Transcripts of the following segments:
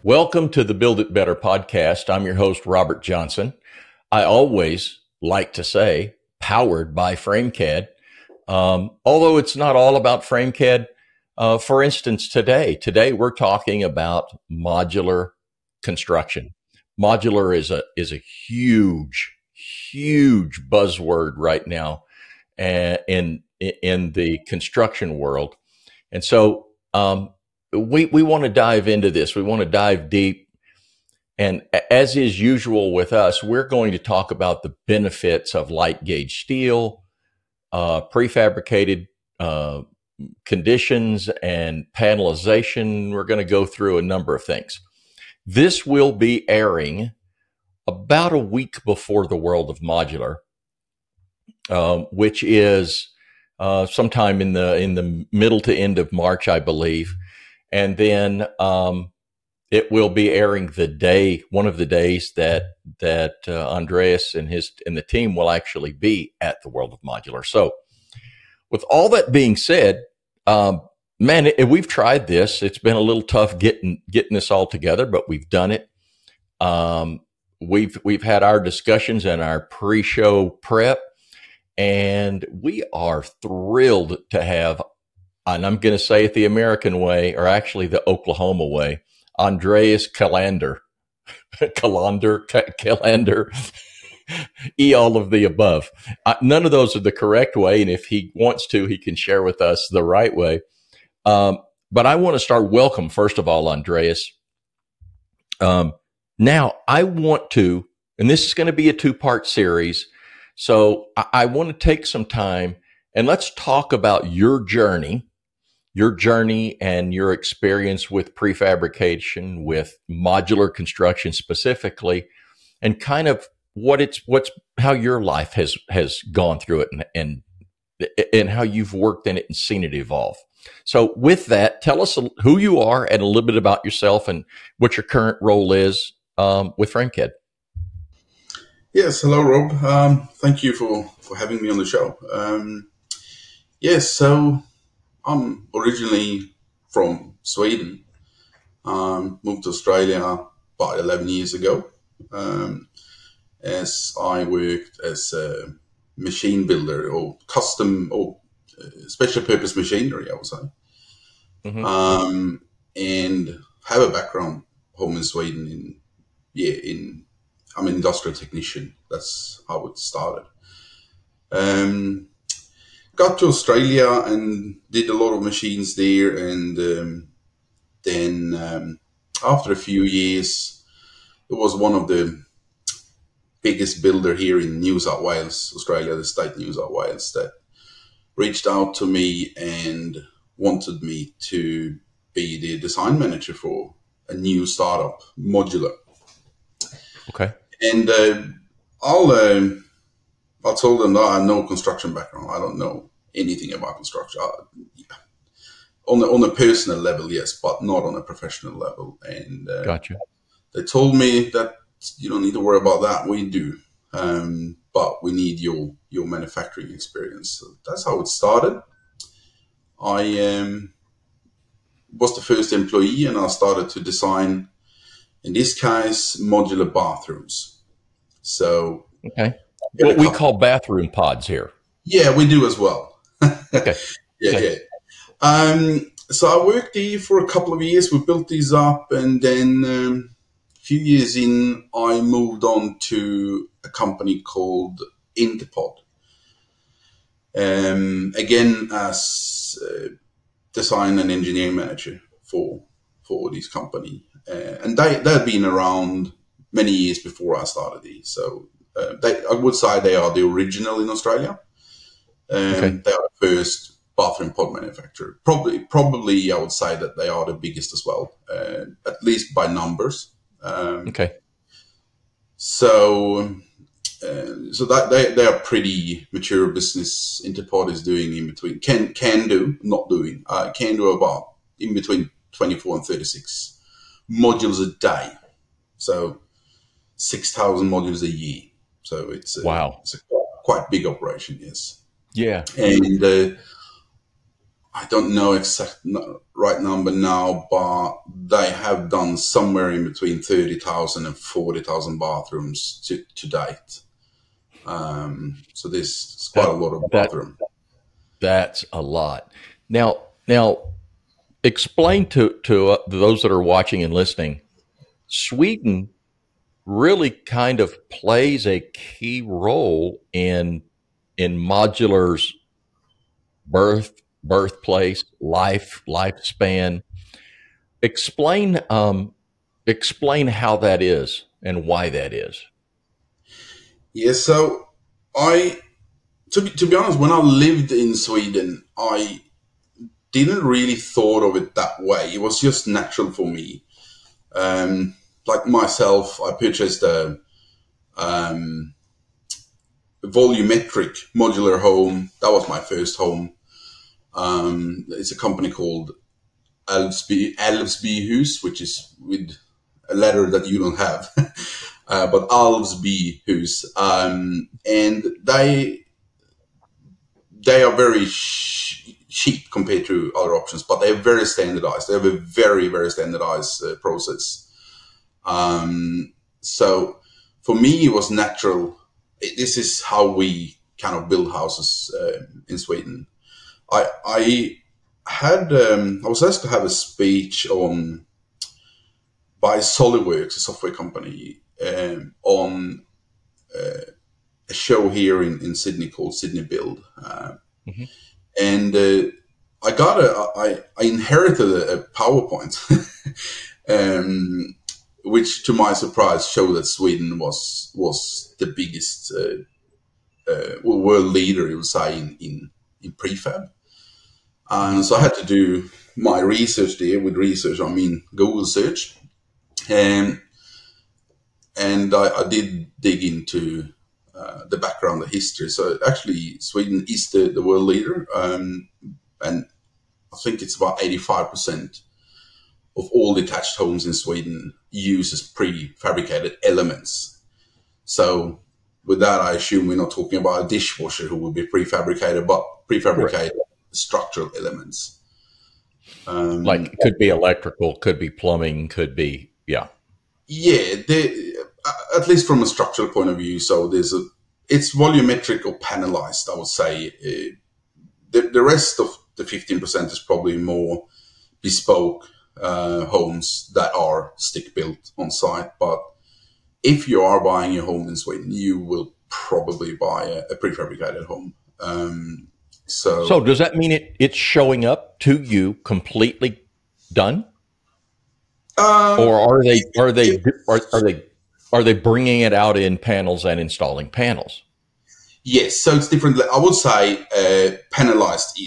Welcome to the Build It Better podcast. I'm your host, Robert Johnson. I always like to say powered by FRAMECAD, although it's not all about FRAMECAD. For instance, today we're talking about modular construction. Modular is a huge buzzword right now in the construction world. And so we want to dive into this. We want to dive deep. And as is usual with us, we're going to talk about the benefits of light gauge steel, prefabricated conditions, and panelization. We're going to go through a number of things. This will be airing about a week before the World of Modular, which is sometime in the middle to end of March, I believe. And then it will be airing one of the days that Andreas and the team will actually be at the World of Modular. So, with all that being said, we've tried this. It's been a little tough getting this all together, but we've done it. We've had our discussions and our pre-show prep, and we are thrilled to have, and I'm going to say it the American way, or actually the Oklahoma way, Andreas Kilander, all of the above. None of those are the correct way, and if he wants to, he can share with us the right way. But I want to start. Welcome, first of all, Andreas. Now, I want to, and this is going to be a two-part series, so I want to take some time and let's talk about your journey and your experience with prefabrication, with modular construction specifically, and kind of how your life has gone through it and how you've worked in it and seen it evolve. So with that, tell us who you are and a little bit about yourself and what your current role is with FRAMECAD. Yes, hello, Rob. Thank you for having me on the show. Yes, so I'm originally from Sweden. Moved to Australia about 11 years ago, as I worked as a machine builder or custom or special purpose machinery, I would say. Mm-hmm. And have a background home in Sweden I'm an industrial technician. That's how it started. Got to Australia and did a lot of machines there. And then after a few years, it was one of the biggest builder here in New South Wales, Australia, the state New South Wales, that reached out to me and wanted me to be the design manager for a new startup, modular. Okay. And I told them that I have no construction background. I don't know anything about construction. On a personal level, yes, but not on a professional level. And gotcha. They told me that you don't need to worry about that. We do, but we need your manufacturing experience. So that's how it started. I was the first employee, and I started to design, in this case, modular bathrooms. So okay. What we call bathroom pods here. Yeah, we do as well. Okay. Yeah. So I worked there for a couple of years. We built these up, and then a few years in, I moved on to a company called Interpod. Again, as design and engineering manager for this company. And they had been around many years before I started these. So I would say they are the original in Australia. Okay. They are the first bathroom pod manufacturer. Probably I would say that they are the biggest as well, at least by numbers. Okay. So that they are pretty mature business. Interpod is doing in between can do about in between 24 and 36 modules a day. So 6,000 modules a year. So it's a quite big operation, yes. Yeah. And I don't know exact right number now, but they have done somewhere in between 30,000 and 40,000 bathrooms to date. So there's quite a lot of bathroom. That's a lot. Now, explain to those that are watching and listening. Sweden really kind of plays a key role in modular's birthplace, lifespan. Explain explain how that is and why that is. Yeah, so I to be honest, when I lived in Sweden, I didn't really thought of it that way. It was just natural for me. Like myself, I purchased a volumetric modular home. That was my first home. It's a company called Älvsby Hus, which is with a letter that you don't have, but Älvsby Hus, and they are very cheap compared to other options, but they're very standardized. They have a very, very standardized process. So for me, it was natural. This is how we kind of build houses in Sweden. I was asked to have a speech by SolidWorks, a software company, on a show here in Sydney called Sydney Build. Mm-hmm. And I inherited a PowerPoint, which to my surprise showed that Sweden was the biggest world leader, you would say, in prefab. So I had to do my research there. With research, I mean Google search, and I did dig into the background, the history. So actually, Sweden is the world leader, and I think it's about 85% of all detached homes in Sweden uses prefabricated elements. So with that, I assume we're not talking about a dishwasher who will be prefabricated, but prefabricated structural elements. Like it could be electrical, could be plumbing, could be, yeah. Yeah, at least from a structural point of view. So it's volumetric or panelized, I would say. The rest of the 15% is probably more bespoke homes that are stick built on site. But if you are buying a home in Sweden, you will probably buy a prefabricated home. So does that mean it's showing up to you completely done, or are they bringing it out in panels and installing panels? Yes, so it's different. I would say panelized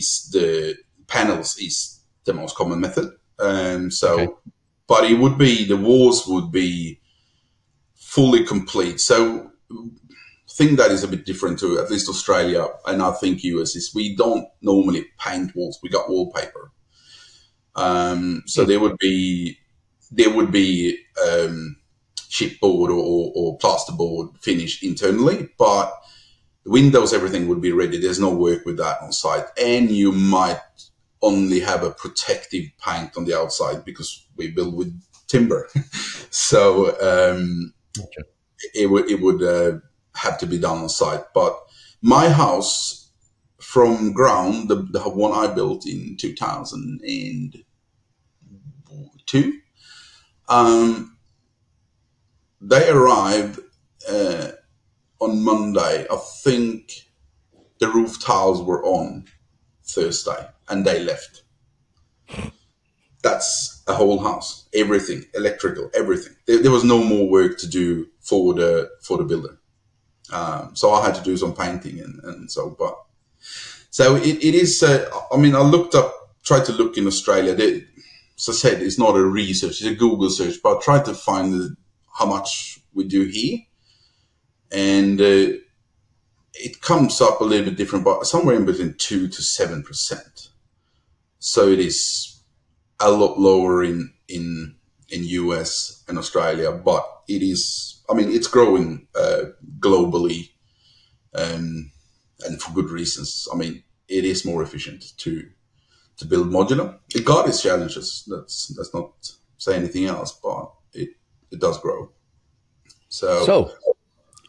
panels is the most common method. Okay. But it would be, the walls would be fully complete. So thing that is a bit different to at least Australia and I think US is we don't normally paint walls. We got wallpaper. So there would be chipboard or plasterboard finished internally, but windows, everything would be ready. There's no work with that on site, and you might only have a protective paint on the outside because we build with timber. So Gotcha. it would have to be done on site. But my house from ground, the one I built in 2002, they arrived on Monday. I think the roof tiles were on Thursday and they left. That's a whole house, everything, electrical, everything. There was no more work to do for the builder. So I had to do some painting and so, but so it is. I mean, tried to look in Australia. As I said, it's not a research; it's a Google search. But I tried to find how much we do here, and it comes up a little bit different, but somewhere in between 2 to 7%. So it is a lot lower in US and Australia, but it is. I mean, it's growing globally, and for good reasons. I mean, it is more efficient to to build modular. It got its challenges. That's not say anything else, but it does grow. So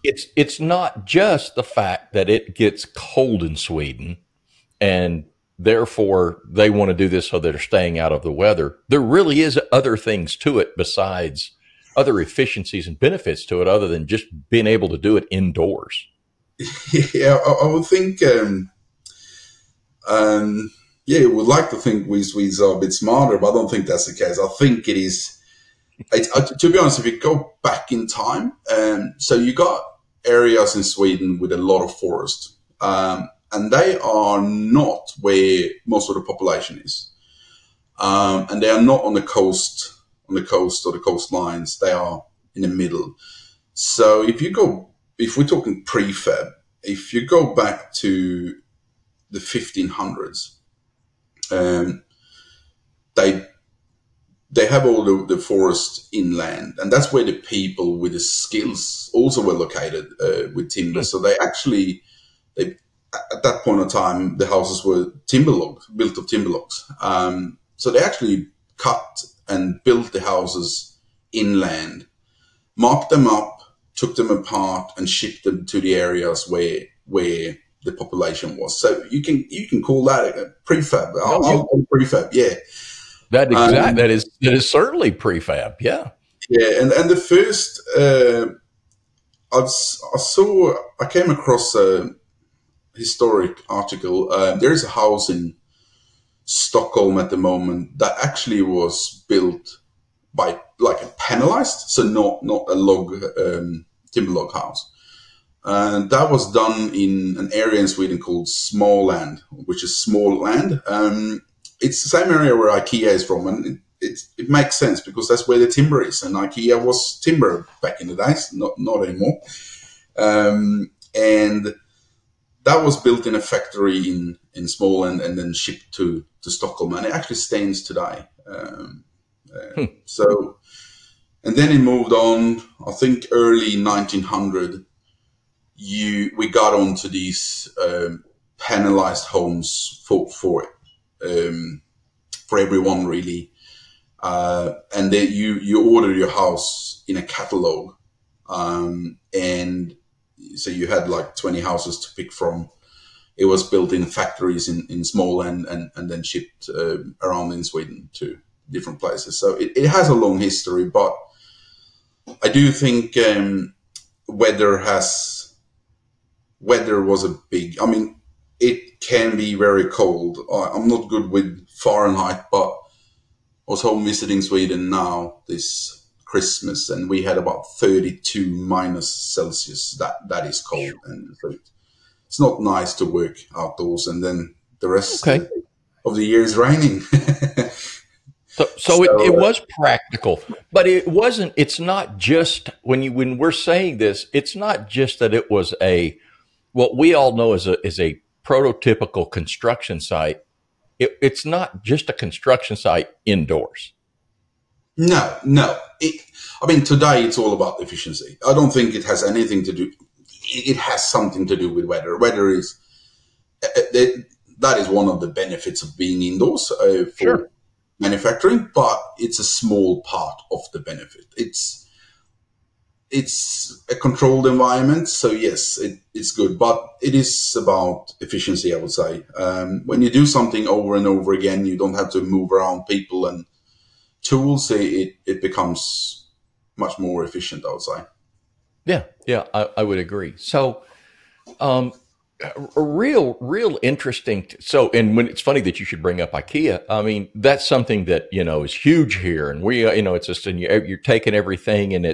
it's not just the fact that it gets cold in Sweden and therefore they want to do this so they're staying out of the weather. There really is other things to it besides other efficiencies and benefits to it other than just being able to do it indoors. Yeah, I would think, yeah, we would like to think we Swedes are a bit smarter, but I don't think that's the case. I think it is, to be honest, if you go back in time, so you got areas in Sweden with a lot of forest, and they are not where most of the population is. And they are not on the coast or the coastlines. They are in the middle. So if we're talking prefab, if you go back to the 1500s, they have all the forest inland, and that's where the people with the skills also were located with timber. So they at that point in time, the houses were built of timber logs. So they actually cut and built the houses inland, marked them up, took them apart, and shipped them to the areas where the population was. So you can call that a prefab. I'll call prefab, yeah. That is certainly prefab, yeah. Yeah, and the first I came across a historic article. There's a house in Stockholm at the moment that actually was built by like a panelized, so not a log timber log house. And that was done in an area in Sweden called Småland, which is small land. It's the same area where IKEA is from, and it makes sense because that's where the timber is. And IKEA was timber back in the days, not anymore. And that was built in a factory in Småland and then shipped to Stockholm, and it actually stands today. So, and then it moved on. I think early 1900, we got onto these panelized homes for everyone really, and then you order your house in a catalog, and so you had like 20 houses to pick from. It was built in factories in Småland and then shipped around in Sweden to different places. So it has a long history, but I do think weather was a big, I mean, it can be very cold. I'm not good with Fahrenheit, but I was home visiting Sweden now this Christmas, and we had about 32 minus Celsius. That is cold, and it's not nice to work outdoors, and then the rest of the year is raining. So it was practical, but it's not just when we're saying this, it's not just that it was what we all know is a prototypical construction site. It's not just a construction site indoors. No. I mean, today it's all about efficiency. I don't think it has anything to do. It has something to do with weather. Weather is that is one of the benefits of being indoors for manufacturing, but it's a small part of the benefit. It's a controlled environment, so yes, it's good, but it is about efficiency, I would say. When you do something over and over again, you don't have to move around people and tools. It becomes much more efficient, I would say. Yeah, I would agree. So, a real interesting. So, and when it's funny that you should bring up IKEA. I mean, that's something that is huge here, and it's just and you're taking everything and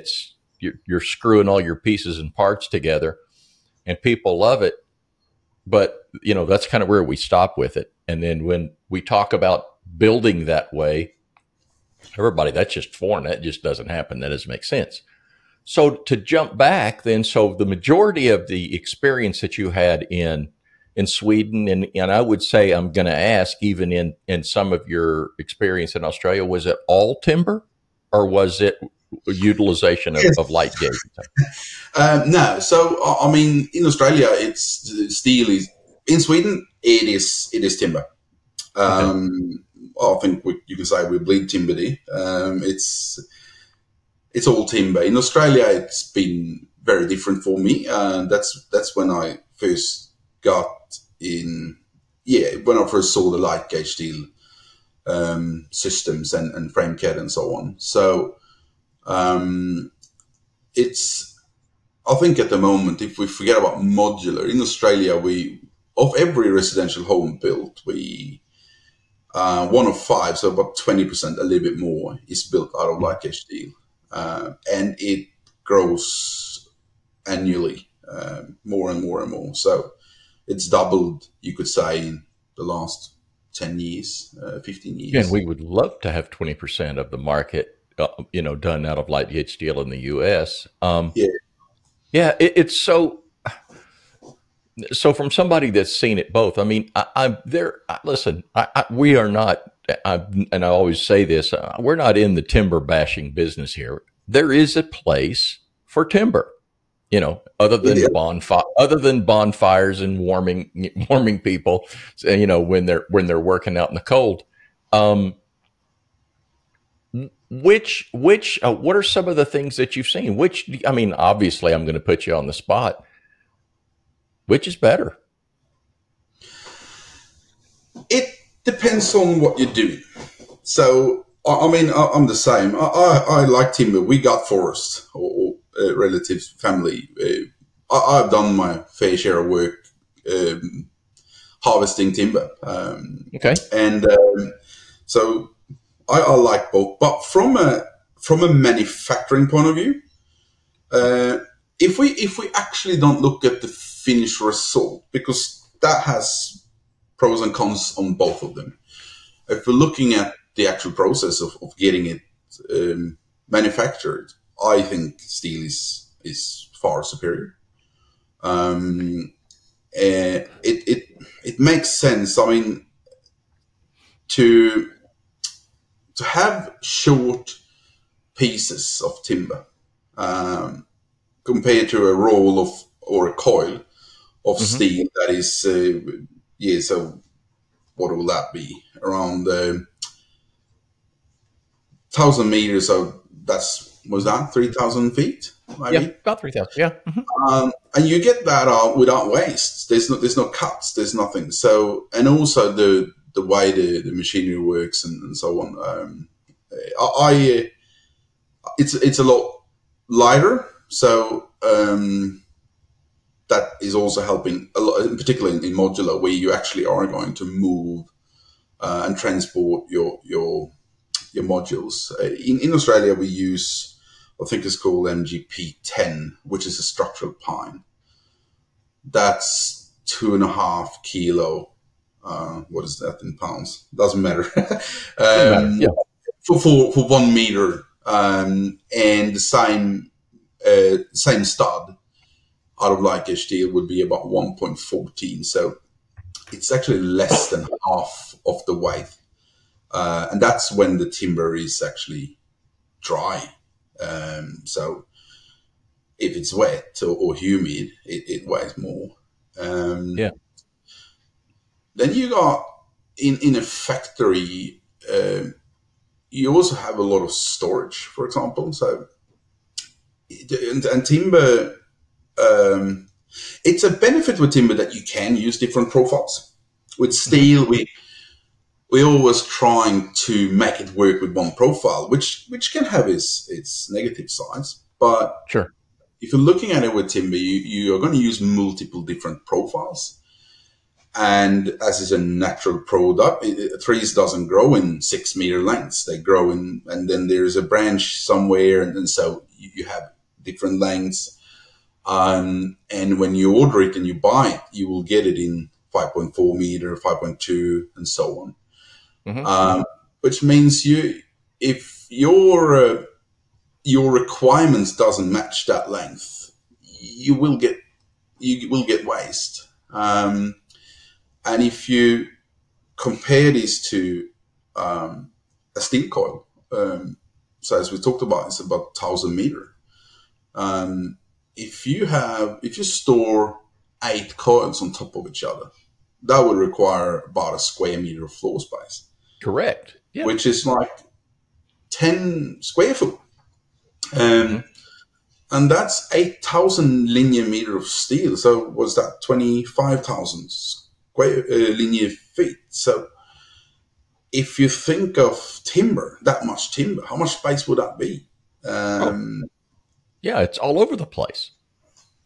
you're screwing all your pieces and parts together, and people love it. But that's kind of where we stop with it. And then when we talk about building that way, everybody, that's just foreign. That just doesn't happen. That doesn't make sense. So to jump back then, so the majority of the experience that you had in Sweden, and I would say, I'm going to ask, even in some of your experience in Australia, was it all timber or was it utilization of light gauge? No. So, I mean, in Australia, steel is, in Sweden, it is timber. Okay. I think you can say we bleed timber there. It's all timber. In Australia, it's been very different for me. That's when I first got in. Yeah, when I first saw the light gauge steel systems and FRAMECAD and so on. So it's. I think at the moment, if we forget about modular in Australia, of every residential home built, we one of five, so about 20%, a little bit more, is built out of light gauge steel, and it grows annually, more and more and more. So it's doubled, you could say, in the last 10 years, 15 Again, years. we would love to have 20% of the market, done out of light gauge steel in the U.S. Yeah, Yeah, it's so from somebody that's seen it both. I mean, I'm there. Listen, we are not, and I always say this: we're not in the timber bashing business here. There is a place for timber, yeah. other than bonfires and warming people, when they're working out in the cold. Um, what are some of the things that you've seen? I mean, obviously, I'm going to put you on the spot. Which is better? It depends on what you're doing. So, I mean, I'm the same. I like timber. We got forest or relatives, family. I've done my fair share of work harvesting timber. Okay. And so I like both. But from a manufacturing point of view, if we actually don't look at the finished result, because that has pros and cons on both of them. If we're looking at the actual process of getting it manufactured, I think steel is far superior. It makes sense. I mean, to have short pieces of timber compared to a roll of or a coil of Mm-hmm. steel that is so what will that be, around 1,000 meters? So was that 3,000 feet Yeah, maybe? about 3,000. Yeah. Mm-hmm. And you get that out without waste. There's no cuts. There's nothing. So, and also the way the machinery works and so on. It's a lot lighter. So that is also helping a lot, in particular in modular, where you actually are going to move and transport your modules. In Australia, we use, I think it's called MGP10, which is a structural pine. That's 2.5 kilo. What is that in pounds? Doesn't matter. Doesn't matter. Yeah. For 1 meter, and the same stud out of light gauge steel would be about 1.14. So it's actually less than half of the weight, and that's when the timber is actually dry. So if it's wet or humid, it weighs more. Yeah. Then you got in a factory, you also have a lot of storage, for example. So and timber, it's a benefit with timber that you can use different profiles. With Mm-hmm. steel, we always trying to make it work with one profile, which can have its negative sides. But Sure. if you're looking at it with timber, you are going to use multiple different profiles. And as is a natural product, trees doesn't grow in 6 meter lengths. They grow and then there's a branch somewhere, and so you have different lengths. And when you order it and you buy it, you will get it in 5.4 meter, 5.2, and so on. Mm-hmm. Which means if your requirements doesn't match that length, you will get waste. And if you compare this to a steel coil, so as we talked about, it's about 1,000 meter. If you store 8 coils on top of each other, that would require about a square meter of floor space. Correct. Yeah. Which is like 10 square foot. And that's 8,000 linear meter of steel. So was that 25,000 square linear feet? So if you think of timber, that much timber, how much space would that be? Yeah, it's all over the place.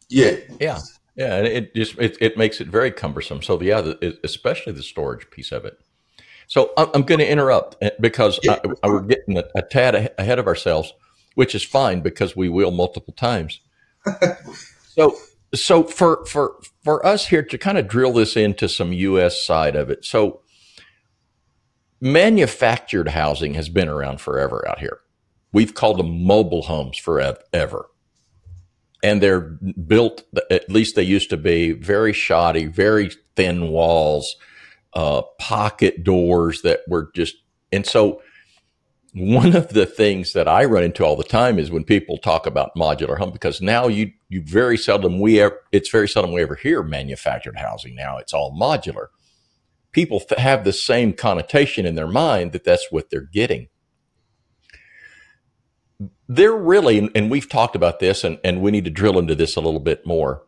Yeah. Yeah. Yeah. And it makes it very cumbersome. So yeah, especially the storage piece of it. So I'm going to interrupt because we're getting a tad ahead of ourselves, which is fine because we will multiple times. So for us here to kind of drill this into some U.S. side of it. So manufactured housing has been around forever out here. We've called them mobile homes forever. And they're built, at least they used to be, very shoddy, very thin walls, pocket doors that were just, and so one of the things that I run into all the time is when people talk about modular home, because now it's very seldom we ever hear manufactured housing. Now it's all modular. People have the same connotation in their mind that that's what they're getting. They're really, and we've talked about this, and we need to drill into this a little bit more.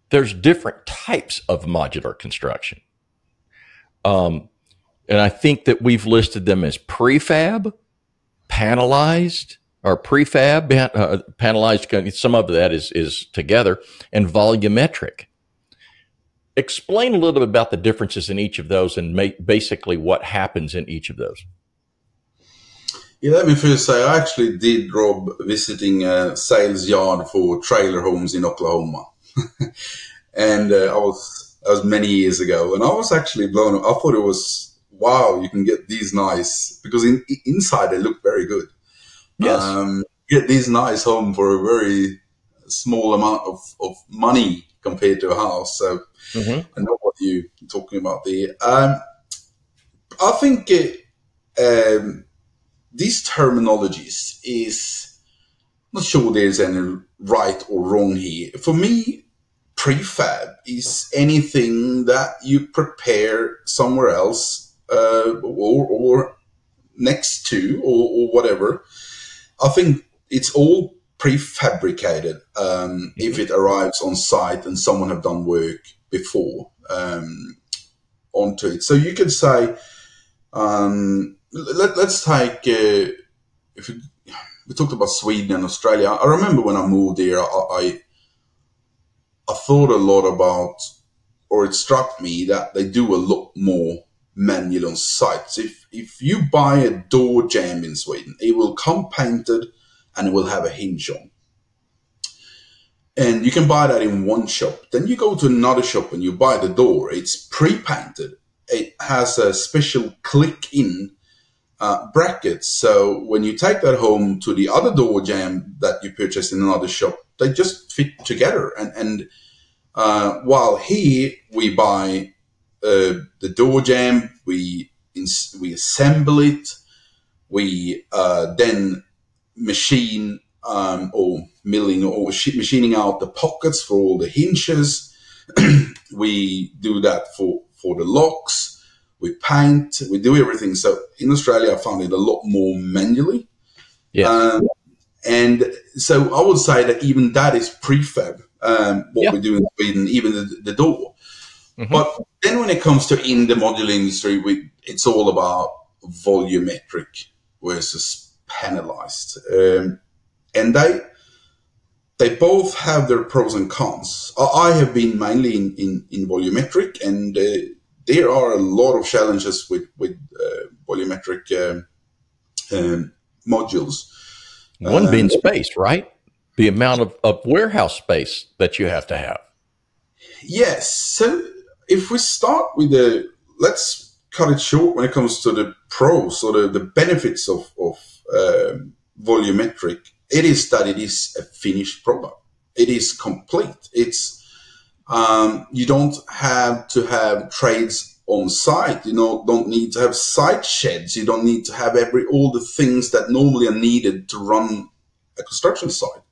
There's different types of modular construction. And I think that we've listed them as prefab, panelized, or prefab, panelized. Some of that is together, and volumetric. Explain a little bit about the differences in each of those and basically what happens in each of those. Yeah, let me first say I actually did, Rob, visiting a sales yard for trailer homes in Oklahoma. And that was many years ago. And I was actually blown up. I thought it was, wow, you can get these nice, because inside they look very good. Yes. Get these nice home for a very small amount of money compared to a house. So I know what you're talking about there. I think these terminologies is, I'm not sure there's any right or wrong here. For me, prefab is anything that you prepare somewhere else or next to or whatever. I think it's all prefabricated if it arrives on site and someone have done work before onto it. So you could say, let's take, if we talked about Sweden and Australia. I remember when I moved there, I thought a lot about, or it struck me that they do a lot more manual on sites. If you buy a door jamb in Sweden, it will come painted and it will have a hinge on. And you can buy that in one shop. Then you go to another shop and you buy the door. It's pre-painted. It has a special click-in brackets. So when you take that home to the other door jamb that you purchased in another shop, they just fit together. And while here we buy the door jamb, we assemble it, we then machine or milling or machining out the pockets for all the hinges. We do that for the locks. We paint, we do everything. So in Australia, I found it a lot more manually. Yes. And so I would say that even that is prefab, what we do in Sweden, even the door. But then when it comes to in the modular industry, it's all about volumetric versus panelized. And they both have their pros and cons. I have been mainly in volumetric, and there are a lot of challenges with volumetric modules. One being space, right? The amount of warehouse space that you have to have. Yes. So if we start with let's cut it short when it comes to the pros or the benefits of volumetric. It is that it is a finished product. It is complete. It's you don't have to have trades on site. You don't need to have site sheds. You don't need to have all the things that normally are needed to run a construction site.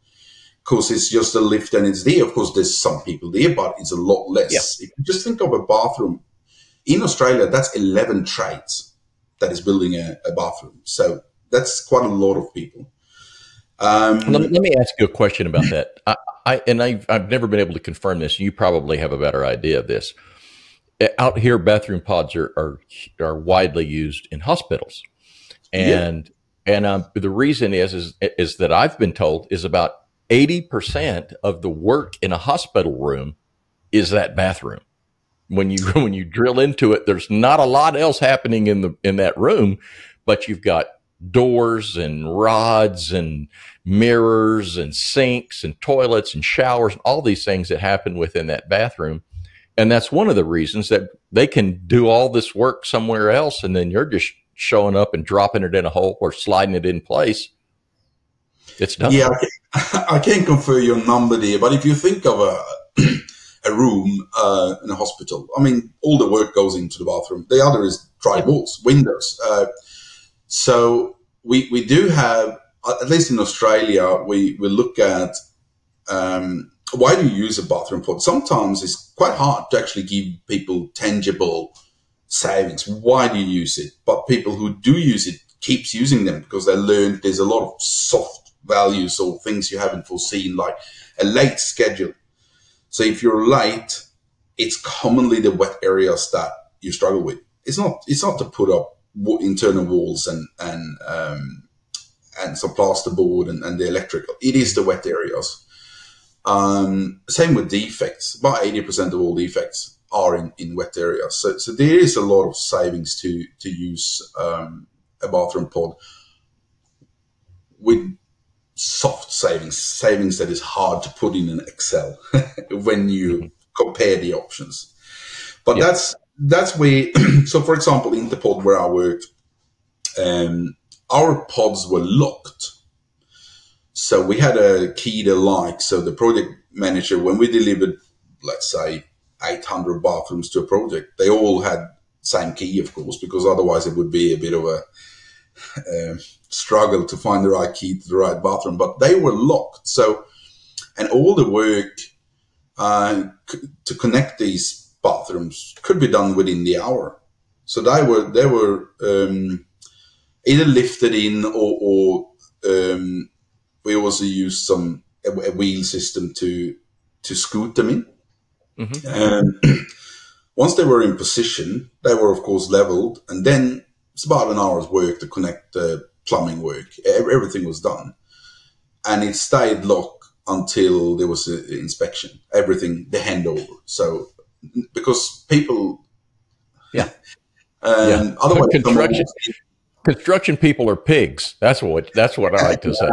because it's just a lift and it's there. Of course, there's some people there, but it's a lot less. If you just think of a bathroom in Australia, that's 11 trades that is building a bathroom. So that's quite a lot of people. Let me ask you a question about that. I've never been able to confirm this. You probably have a better idea of this. Out here, bathroom pods are widely used in hospitals, and the reason is that I've been told is about 80% of the work in a hospital room is that bathroom. When you drill into it, there's not a lot else happening in that room, but you've got doors and rods and mirrors and sinks and toilets and showers and all these things that happen within that bathroom. And that's one of the reasons that they can do all this work somewhere else, and then you're just showing up and dropping it in a hole or sliding it in place. It's done. Yeah, I can't confirm your number there, but if you think of a room in a hospital, I mean, all the work goes into the bathroom. The other is dry walls, windows. So we do have, at least in Australia, we look at why do you use a bathroom pod? Sometimes it's quite hard to actually give people tangible savings. Why do you use it? But people who do use it keeps using them because they learn there's a lot of soft values or things you haven't foreseen, like a late schedule. So if you're late, it's commonly the wet areas that you struggle with. It's not to put up internal walls and some plasterboard and the electrical. It is the wet areas. Same with defects. About 80% of all defects are in wet areas. So there is a lot of savings to use a bathroom pod with soft savings that is hard to put in an Excel when you compare the options. But that's where, so for example, in the pod where I worked, our pods were locked. So we had a key to like, so the project manager, when we delivered, let's say 800 bathrooms to a project, they all had same key, of course, because otherwise it would be a bit of a struggle to find the right key to the right bathroom, but they were locked. So, and all the work to connect these bathrooms could be done within the hour. So they were either lifted in or we also used a wheel system to scoot them in. Mm-hmm. Once they were in position, they were of course leveled, and then it's about an hour's work to connect the plumbing work. Everything was done, and it stayed locked until there was an inspection. Everything, the handover. So because people, otherwise construction people are pigs. That's what I like to say.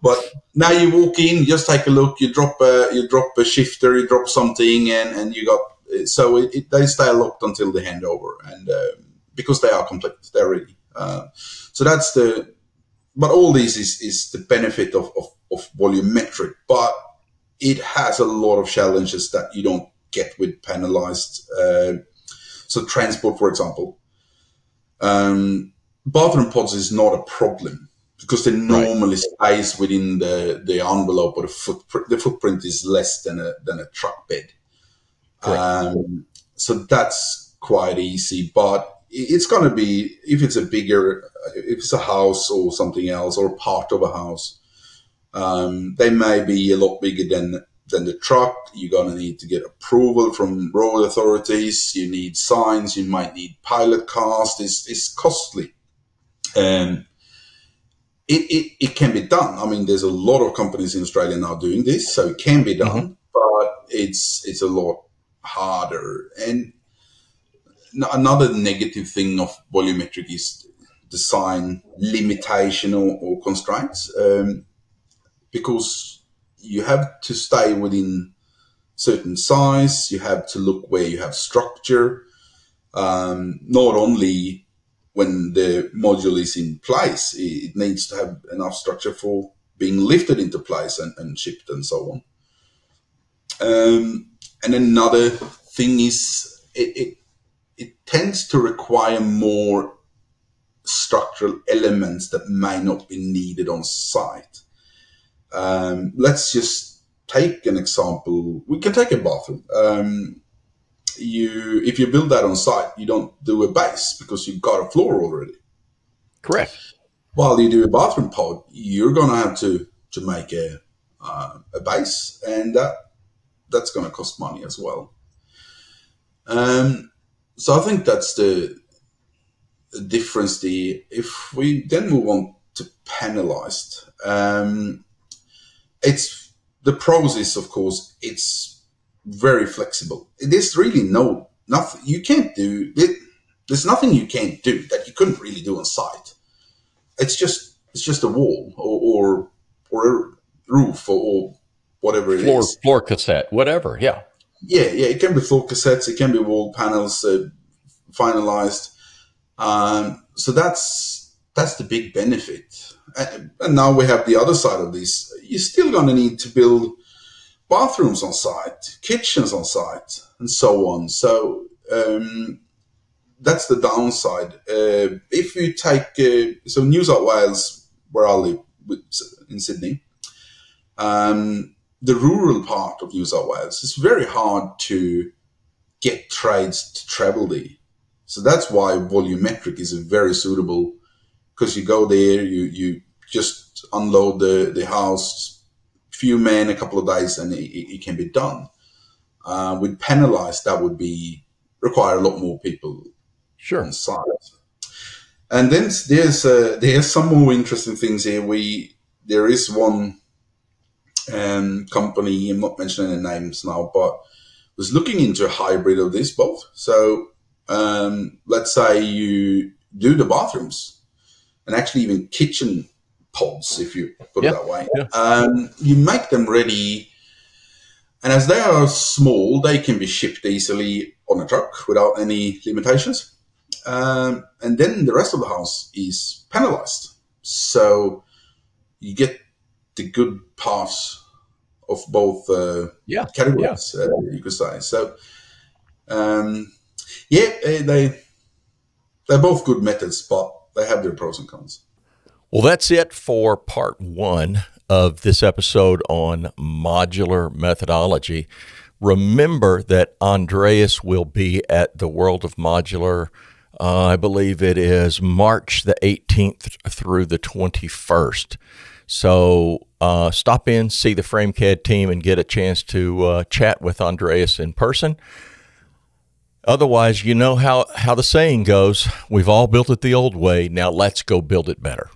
But now you walk in, you just take a look, you drop a shifter, you drop something, and you got, so they stay locked until the handover, and because they are complete, they're ready. So that's but all this is the benefit of volumetric, but it has a lot of challenges that you don't get with panelized. So transport, for example, bathroom pods is not a problem, because they normally stays within the envelope, or the footprint. The footprint is less than a truck bed. So that's quite easy. But it's going to be, if it's a house or something else, or part of a house, they may be a lot bigger than the truck. You're going to need to get approval from road authorities. You need signs. You might need pilot cars. It's costly. It can be done. I mean, there's a lot of companies in Australia now doing this, so it can be done, but it's a lot harder. And another negative thing of volumetric is design limitation or constraints, because you have to stay within certain size. You have to look where you have structure, not only when the module is in place, it needs to have enough structure for being lifted into place and shipped and so on. And another thing is it tends to require more structural elements that may not be needed on site. Let's just take an example. We can take a bathroom. If you build that on site, you don't do a base because you've got a floor already. Correct. While you do a bathroom pod, you're going to have to make a base, and that's going to cost money as well. So I think that's the difference. If we then move on to panelized, it's the pros is, of course, it's very flexible. There's really nothing you can't do. There's nothing you can't do that you couldn't really do on site. It's just a wall or a roof or whatever it is. Floor cassette, whatever. Yeah. Yeah. It can be floor cassettes. It can be wall panels, finalized. So that's the big benefit. And now we have the other side of this. You're still going to need to build bathrooms on site, kitchens on site, and so on. So that's the downside. If you take New South Wales, where I live in Sydney, the rural part of New South Wales, it's very hard to get trades to travel there. So that's why volumetric is very suitable, because you go there, you just unload the house, few men, a couple of days, and it can be done. With panelized, that would require a lot more people on site. And then there's some more interesting things here. There is one company, I'm not mentioning the names now, but was looking into a hybrid of this both. So let's say you do the bathrooms and actually even kitchen pods, if you put it that way. Yeah. You make them ready, and as they are small, they can be shipped easily on a truck without any limitations. And then the rest of the house is panelized. So you get the good parts of both categories, you could say. So, they're both good methods, but they have their pros and cons. Well, that's it for part one of this episode on modular methodology. Remember that Andreas will be at the World of Modular. I believe it is March the 18th through the 21st. So stop in, see the FRAMECAD team, and get a chance to chat with Andreas in person. Otherwise, you know how the saying goes, we've all built it the old way. Now let's go build it better.